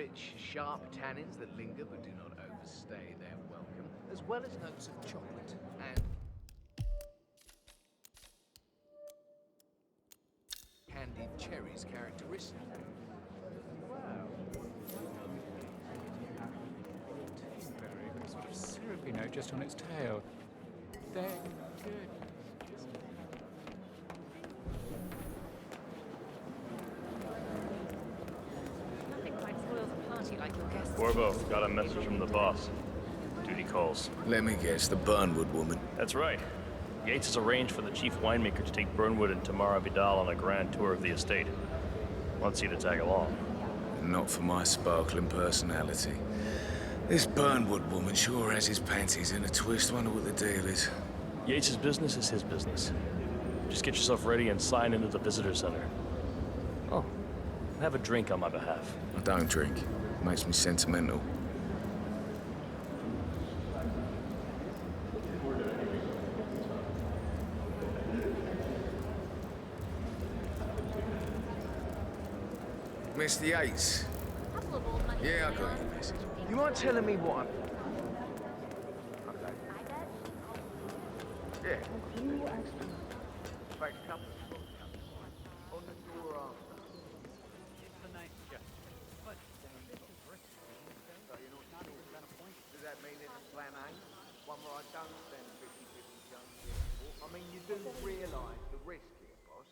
rich, sharp tannins that linger but do not overstay their welcome, as well as notes of chocolate and candied cherries characteristic. Wow. Very sort of syrupy note just on its tail. Then good. Nothing quite spoils a party like your guests. Corvo, got a message from the boss. Duty calls. Let me guess, the Burnwood woman. That's right. Yates has arranged for the chief winemaker to take Burnwood and Tamara Vidal on a grand tour of the estate. Wants you to tag along. Not for my sparkling personality. This Burnwood woman sure has his panties in a twist. Wonder what the deal is. Yates' business is his business. Just get yourself ready and sign into the visitor center. Oh, have a drink on my behalf. I don't drink. Makes me sentimental. Mr. Yates. Yeah, I got your message. You mind telling me what I'm... Okay. Yeah. Back a couple on the door after. Does that mean it's plan A? One where I don't spend 50-50 junk? I mean, you do realise the risk here, boss.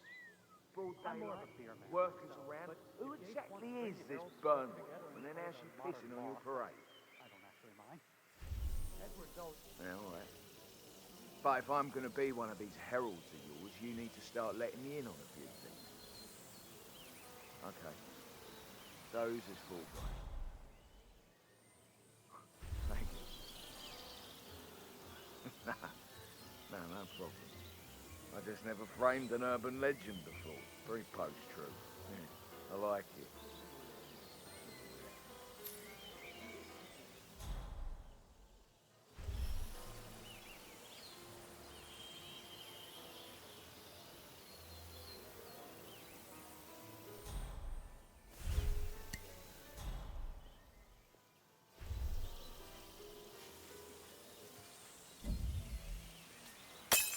Broad daylight, workers around. Who exactly is this Burnwood? And then how's she pissing on your parade? I don't actually mind. Yeah, all right. But if I'm going to be one of these heralds of yours, you need to start letting me in on a few things. Okay. So who's this fool guy? Thank you. No problem. I just never framed an urban legend before. Very post-true. Yeah, I like it.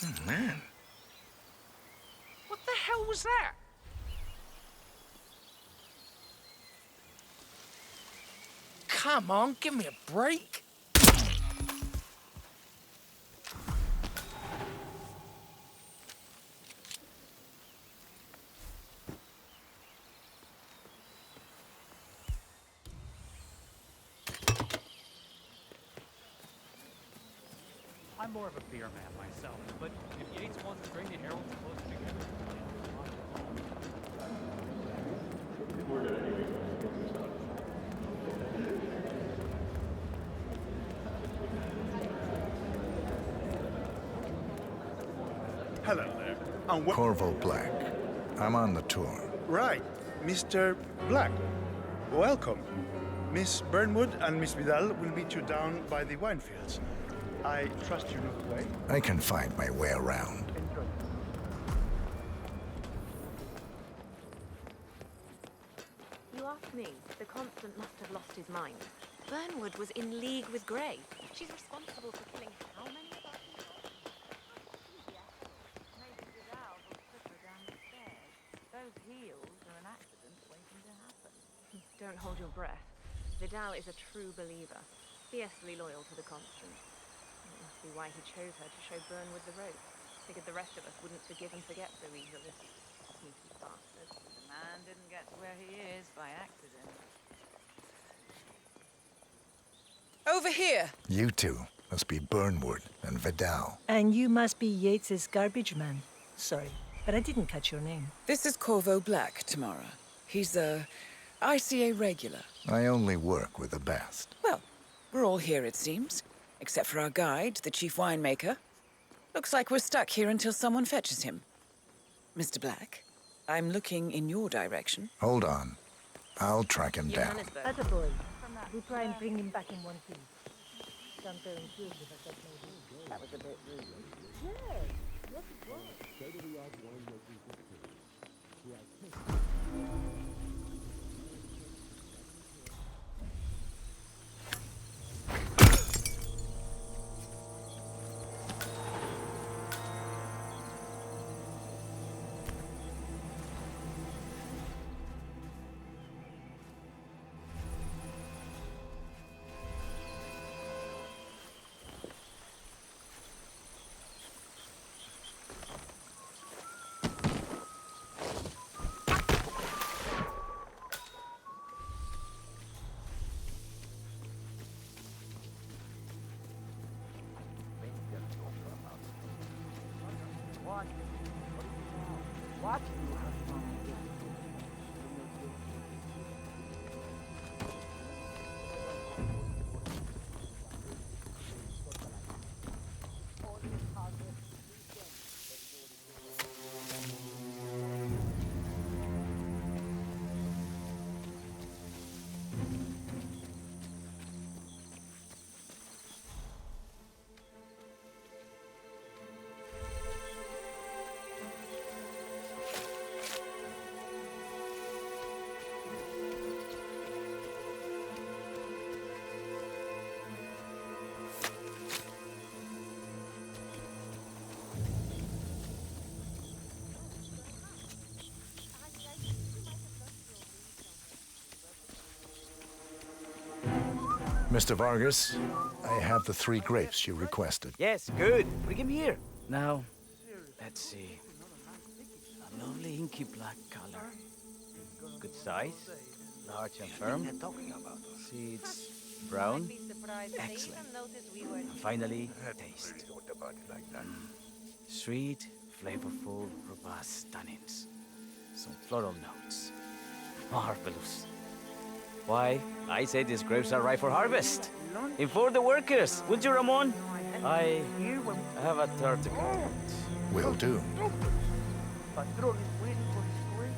Oh, man. What the hell was that? Come on, give me a break. I'm more of a beer man myself, but if Yates wants to bring the heralds closer together, Hello there. I'm Corvo Black. I'm on the tour. Right, Mr. Black. Welcome. Miss Burnwood and Miss Vidal will meet you down by the wine fields. I trust you know the way. I can find my way around. You ask me, the Constant must have lost his mind. Burnwood was in league with Grey. She's responsible for killing how many of our people? Maybe Vidal will put her down the stairs. Those heels are an accident waiting to happen. Don't hold your breath. Vidal is a true believer, fiercely loyal to the Constant. It must be why he chose her to show Burnwood the rope. Figured the rest of us wouldn't forgive and forget so easily. Sneaky bastard. The man didn't get to where he is by accident. Over here! You two must be Burnwood and Vidal. And you must be Yates's garbage man. Sorry, but I didn't catch your name. This is Corvo Black, Tamara. He's a ICA regular. I only work with the best. Well, we're all here, it seems. Except for our guide, the chief winemaker. Looks like we're stuck here until someone fetches him. Mr. Black, I'm looking in your direction. Hold on. I'll track him down. Attaboy. We'll try and bring him back in one piece. Counterintuitive as that may be. That was a bit rude. Yes, it was. Mr. Vargas, I have the 3 grapes you requested. Yes, good. Bring him here. Now, let's see. A lovely inky black color. Good size, large and firm. Seeds brown. Excellent. And finally, taste. Sweet, flavorful, robust tannins. Some floral notes. Marvelous. Why, I say these grapes are ripe for harvest. Inform the workers, would you, Ramon? I have a third to go. Will do. Patron is waiting for his grape.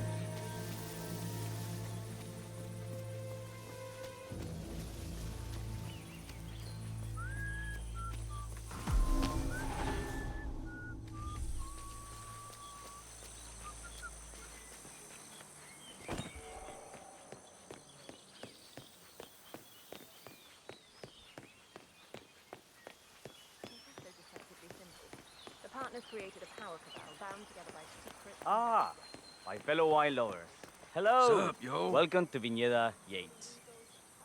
The partners created a power cabal bound together by secret... Ah, my fellow wine lovers. Hello. Sup, yo? Welcome to Viñeda Yates.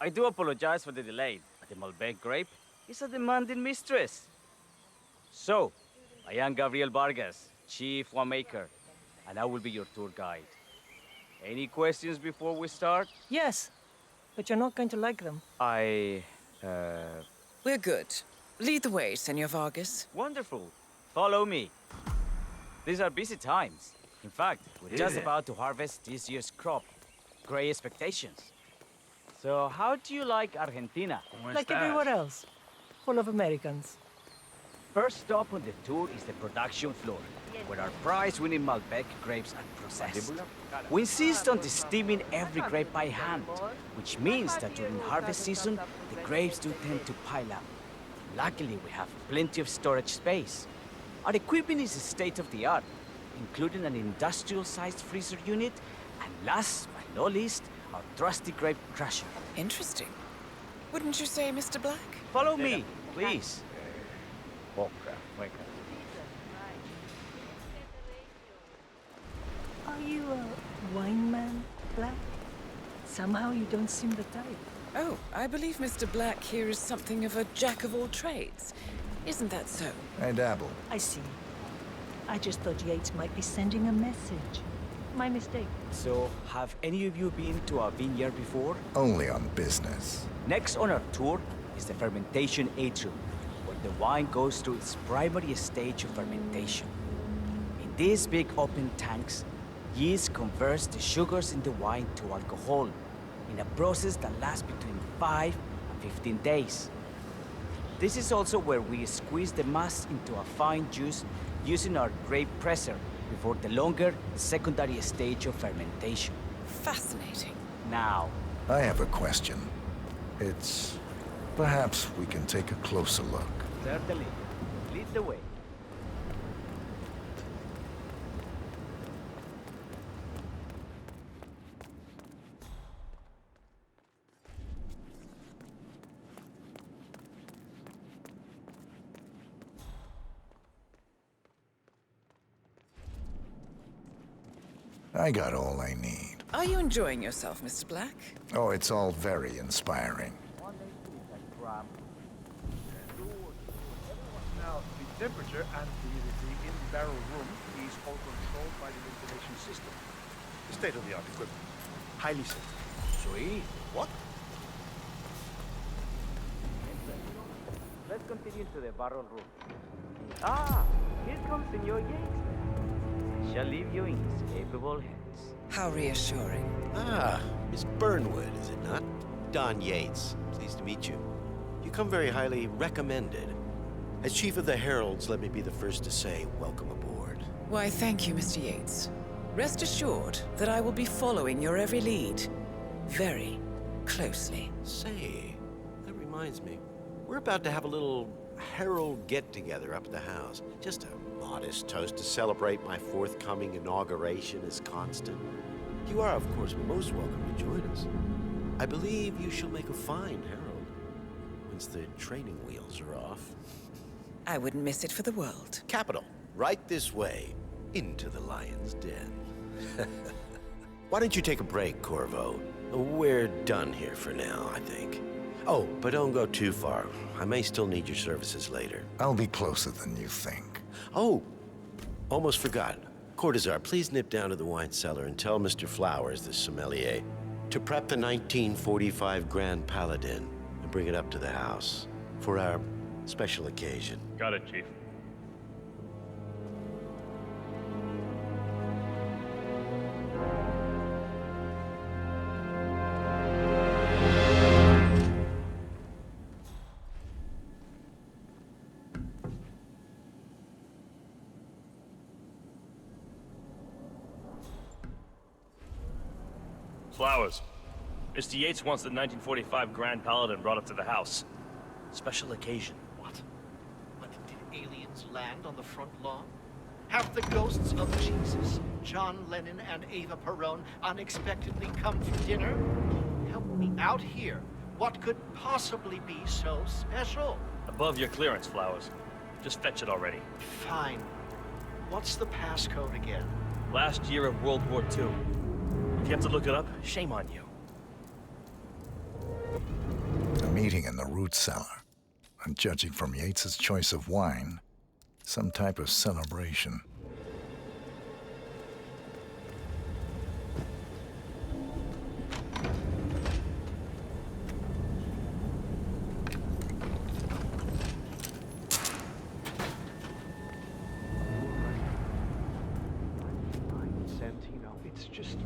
I do apologize for the delay, but the Malbec grape is a demanding mistress. So, I am Gabriel Vargas, Chief Winemaker, and I will be your tour guide. Any questions before we start? Yes, but you're not going to like them. We're good. Lead the way, Senor Vargas. Wonderful. Follow me. These are busy times. In fact, we're just about to harvest this year's crop. Great expectations. So, how do you like Argentina? Like everywhere else. Full of Americans. First stop on the tour is the production floor, where our prize-winning Malbec grapes are processed. We insist on steaming every grape by hand, which means that during harvest season, the grapes do tend to pile up. Luckily, we have plenty of storage space. Our equipment is state-of-the-art, including an industrial-sized freezer unit, and last but not least, our trusty grape crusher. Interesting. Wouldn't you say, Mr. Black? Follow me, please. Are you a wine man, Black? Somehow you don't seem the type. Oh, I believe Mr. Black here is something of a jack of all trades. Isn't that so? I dabble. I see. I just thought Yates might be sending a message. My mistake. So, have any of you been to a vineyard before? Only on business. Next on our tour is the fermentation atrium, where the wine goes through its primary stage of fermentation. In these big open tanks, yeast converts the sugars in the wine to alcohol, in a process that lasts between 5 and 15 days. This is also where we squeeze the mass into a fine juice using our grape presser before the longer secondary stage of fermentation. Fascinating. Now, I have a question. It's... perhaps we can take a closer look. certainly, lead the way. I got all I need. Are you enjoying yourself, Mr. Black? Oh, it's all very inspiring. Now, the temperature and humidity in the barrel room is all controlled by the ventilation system. State-of-the-art equipment. Highly safe. Sweet. What? Let's continue to the barrel room. Ah, here comes Senor Yates. shall leave you in his capable hands. How reassuring. Ah, Miss Burnwood, is it not? Don Yates. Pleased to meet you. You come very highly recommended. As Chief of the Heralds, let me be the first to say welcome aboard. Why, thank you, Mr. Yates. Rest assured that I will be following your every lead. Very closely. Say, that reminds me. We're about to have a little Herald get-together up at the house. Just a modest toast to celebrate my forthcoming inauguration as Constant. You are, of course, most welcome to join us. I believe you shall make a fine Herald, once the training wheels are off. I wouldn't miss it for the world. Capital. Right this way, into the lion's den. Why don't you take a break, Corvo? We're done here for now, I think. Oh, but don't go too far. I may still need your services later. I'll be closer than you think. Oh, almost forgot. Cortazar, please nip down to the wine cellar and tell Mr. Flowers, the sommelier, to prep the 1945 Grand Paladin and bring it up to the house for our special occasion. Got it, Chief. Flowers. Mr. Yates wants the 1945 Grand Paladin brought up to the house. Special occasion. What? But did aliens land on the front lawn? Have the ghosts of Jesus, John Lennon and Eva Perón, unexpectedly come for dinner? Help me out here. What could possibly be so special? Above your clearance, Flowers. Just fetch it already. Fine. What's the passcode again? Last year of World War II. If you have to look it up, shame on you. A meeting in the root cellar. And judging from Yates's choice of wine, some type of celebration. Santino, it's just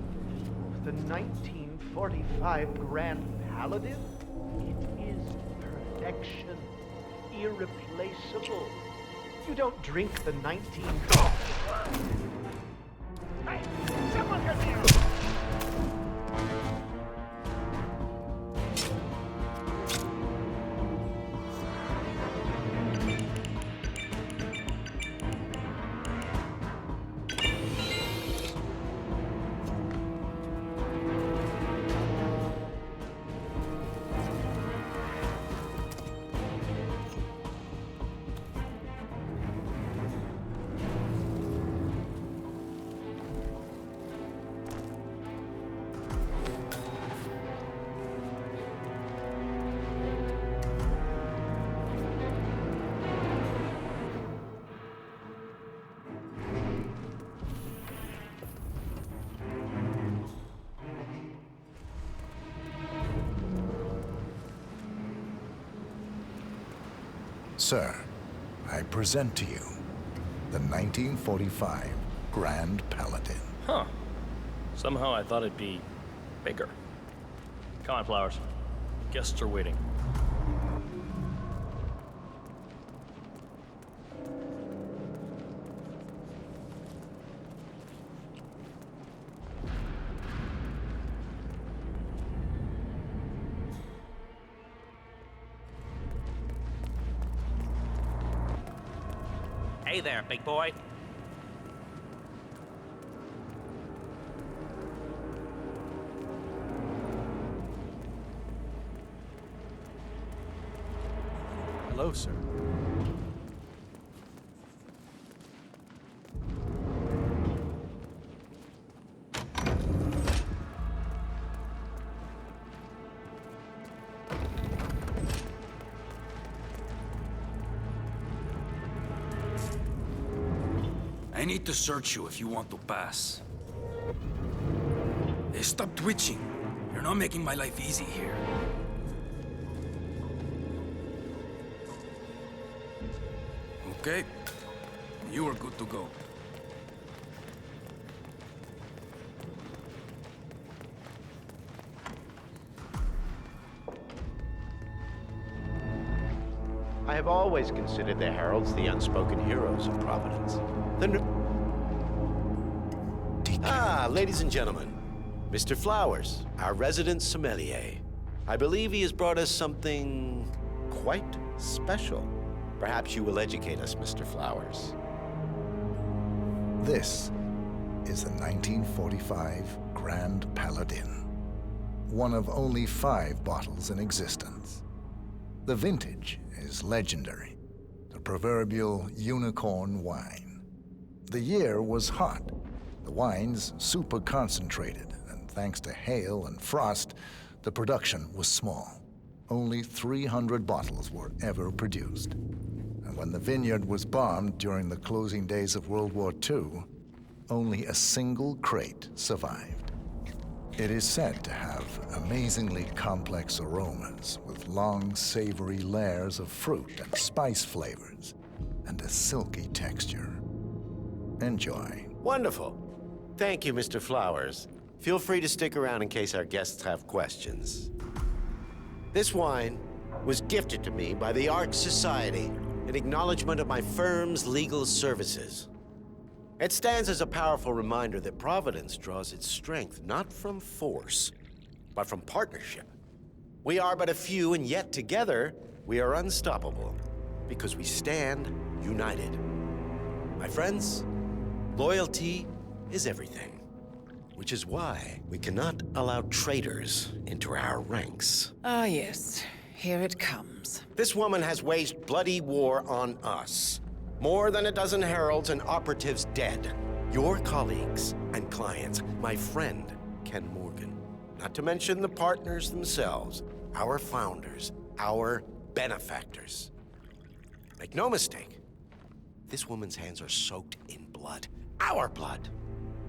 the 1945 Grand Paladin? It is perfection. Irreplaceable. You don't drink the 19... Hey! Someone get here! Sir, I present to you the 1945 Grand Paladin. Huh. Somehow I thought it'd be bigger. Come on, Flowers. Guests are waiting. Hey there, big boy. Hello, sir. I need to search you if you want to pass. Hey, stop twitching. You're not making my life easy here. Okay. You are good to go. I have always considered the heralds the unspoken heroes of Providence. Ladies and gentlemen, Mr. Flowers, our resident sommelier. I believe he has brought us something quite special. Perhaps you will educate us, Mr. Flowers. This is the 1945 Grand Paladin, one of only 5 bottles in existence. The vintage is legendary, the proverbial unicorn wine. The year was hot, the wine's super concentrated, and thanks to hail and frost, the production was small. Only 300 bottles were ever produced. And when the vineyard was bombed during the closing days of World War II, only a single crate survived. It is said to have amazingly complex aromas with long, savory layers of fruit and spice flavors, and a silky texture. Enjoy. Wonderful. Thank you, Mr. Flowers. Feel free to stick around in case our guests have questions. This wine was gifted to me by the Arch Society in acknowledgement of my firm's legal services. It stands as a powerful reminder that Providence draws its strength not from force, but from partnership. We are but a few, and yet together we are unstoppable because we stand united. My friends, loyalty is everything, which is why we cannot allow traitors into our ranks. Ah, yes. Here it comes. This woman has waged bloody war on us. More than a dozen heralds and operatives dead. Your colleagues and clients, my friend, Ken Morgan. Not to mention the partners themselves, our founders, our benefactors. Make no mistake, this woman's hands are soaked in blood. Our blood.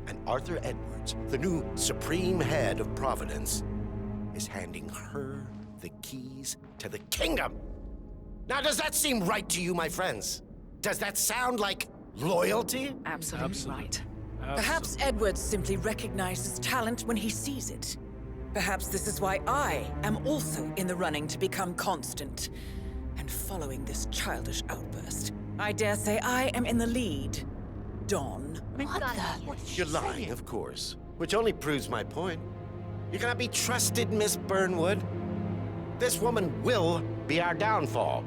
And Arthur Edwards, the new supreme head of Providence, is handing her the keys to the kingdom. Now, does that seem right to you, my friends? Does that sound like loyalty? Absolutely right. Perhaps Edwards simply recognizes talent when he sees it. Perhaps this is why I am also in the running to become constant. And following this childish outburst, I dare say I am in the lead. Dawn. You're lying, of course. Which only proves my point. You cannot be trusted, Miss Burnwood. This woman will be our downfall.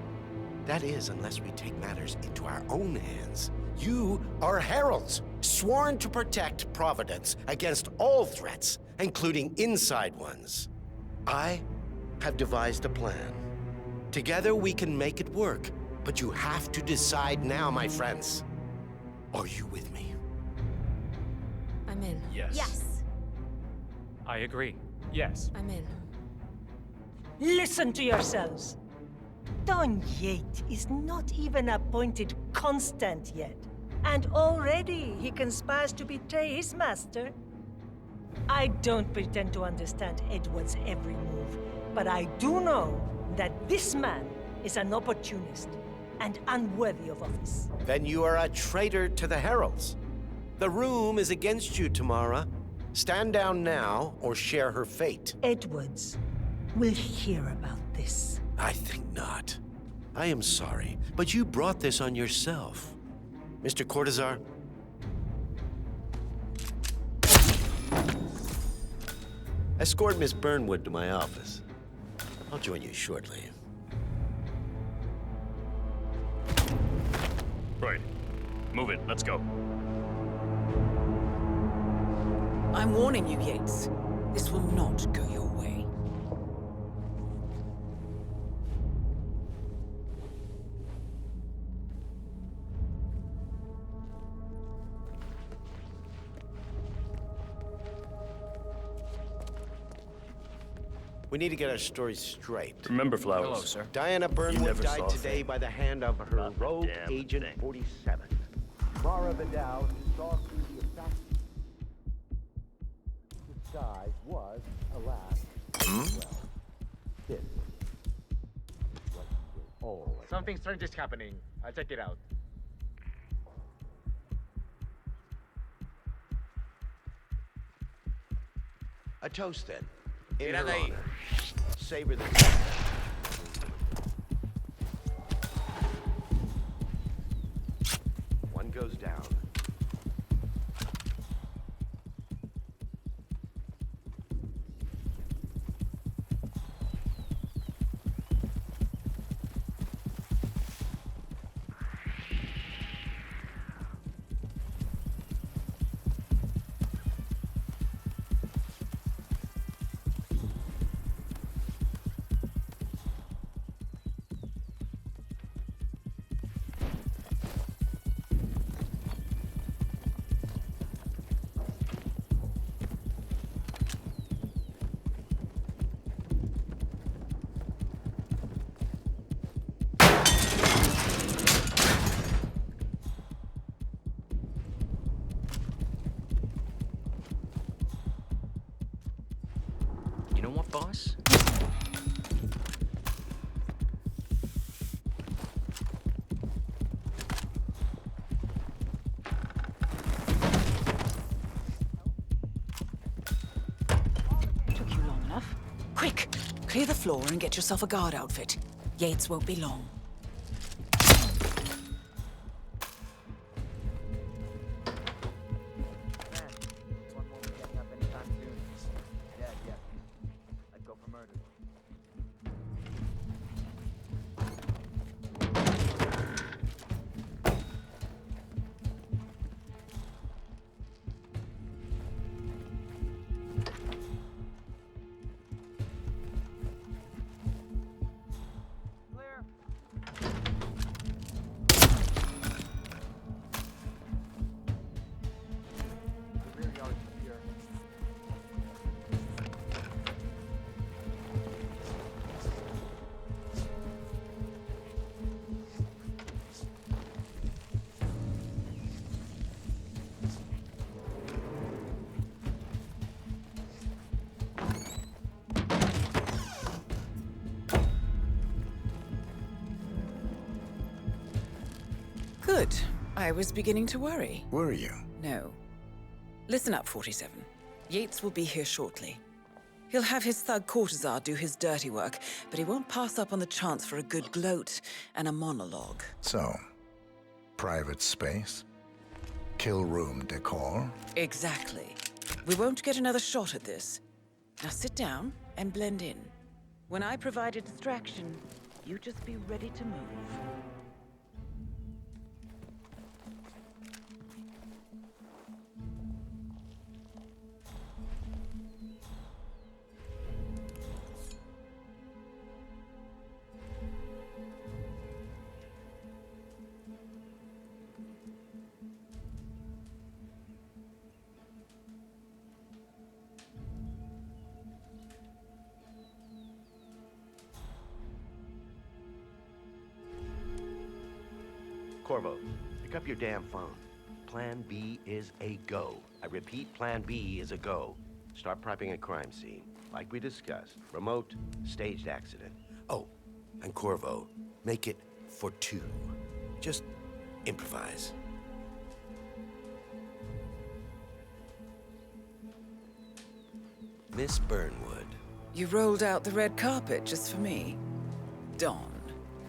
That is, unless we take matters into our own hands. You are heralds, sworn to protect Providence against all threats, including inside ones. I have devised a plan. Together we can make it work, but you have to decide now, my friends. Are you with me? I'm in. Yes. Yes. I agree. Yes. I'm in. Listen to yourselves. Don Yates is not even appointed constant yet. And already he conspires to betray his master. I don't pretend to understand Edward's every move, but I do know that this man is an opportunist and unworthy of office. Then you are a traitor to the heralds. The room is against you, Tamara. Stand down now or share her fate. Edwards will hear about this. I think not. I am sorry, but you brought this on yourself. Mr. Cortazar? Escort Miss Burnwood to my office. I'll join you shortly. Right. Move it. Let's go. I'm warning you, Yates. This will not go your way. We need to get our story straight. Remember, Flowers. Hello, sir. Diana You Burnwood never died saw today fame. by the hand of her Not a rogue damn Agent thing. 47. Mara Vidal, who saw through the assassin disguise, was, alas, well, this was all. Something strange is happening. I'll check it out. A toast, then. In her Mira de ahí. honor. Savor the... boss? Took you long enough. Quick! Clear the floor and get yourself a guard outfit. Yates won't be long. One more getting up anytime soon. Dead, yeah. I'd go for murder. Clear. The rear yard's clear. Good. I was beginning to worry. Were you? No. Listen up, 47. Yates will be here shortly. He'll have his thug Cortazar do his dirty work, but he won't pass up on the chance for a good gloat and a monologue. So, private space? Kill room decor? Exactly. We won't get another shot at this. Now sit down and blend in. When I provide a distraction, you just be ready to move. Corvo, pick up your damn phone. Plan B is a go. I repeat, Plan B is a go. Start prepping a crime scene. Like we discussed. Remote, staged accident. Oh, and Corvo, make it for 2. Just improvise. Miss Burnwood. You rolled out the red carpet just for me. Dawn,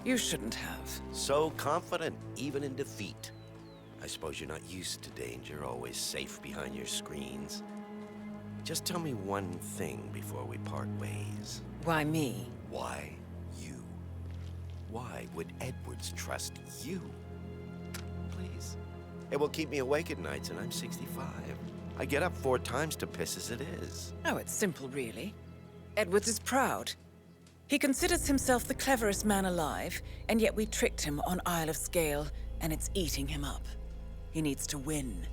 you shouldn't have. So confident, even in defeat. I suppose you're not used to danger, always safe behind your screens. Just tell me one thing before we part ways. Why me? Why you? Why would Edwards trust you? Please. It will keep me awake at nights, and I'm 65. I get up 4 times to piss as it is. Oh, it's simple, really. Edwards is proud. He considers himself the cleverest man alive, and yet we tricked him on Isle of Scale, and it's eating him up. He needs to win.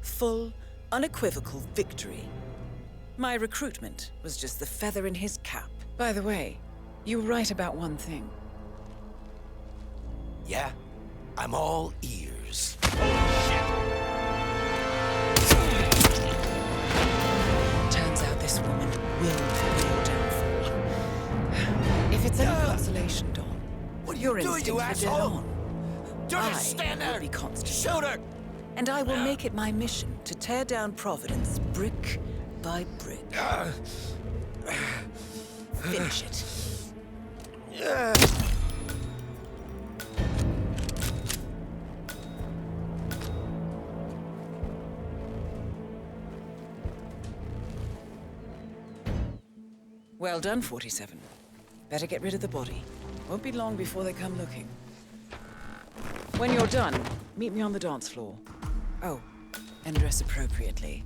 Full, unequivocal victory. My recruitment was just the feather in his cap. By the way, you were right about one thing. Yeah? I'm all ears. Turns out this woman will be your downfall. If it's any consolation, Dawn, What are your you doing, you instincts are dead asshole? on. Don't I stand there! will be constant. Shoot her! And I will make it my mission to tear down Providence brick by brick. Finish it. Well done, 47. Better get rid of the body. Won't be long before they come looking. When you're done, meet me on the dance floor. Oh, and dress appropriately.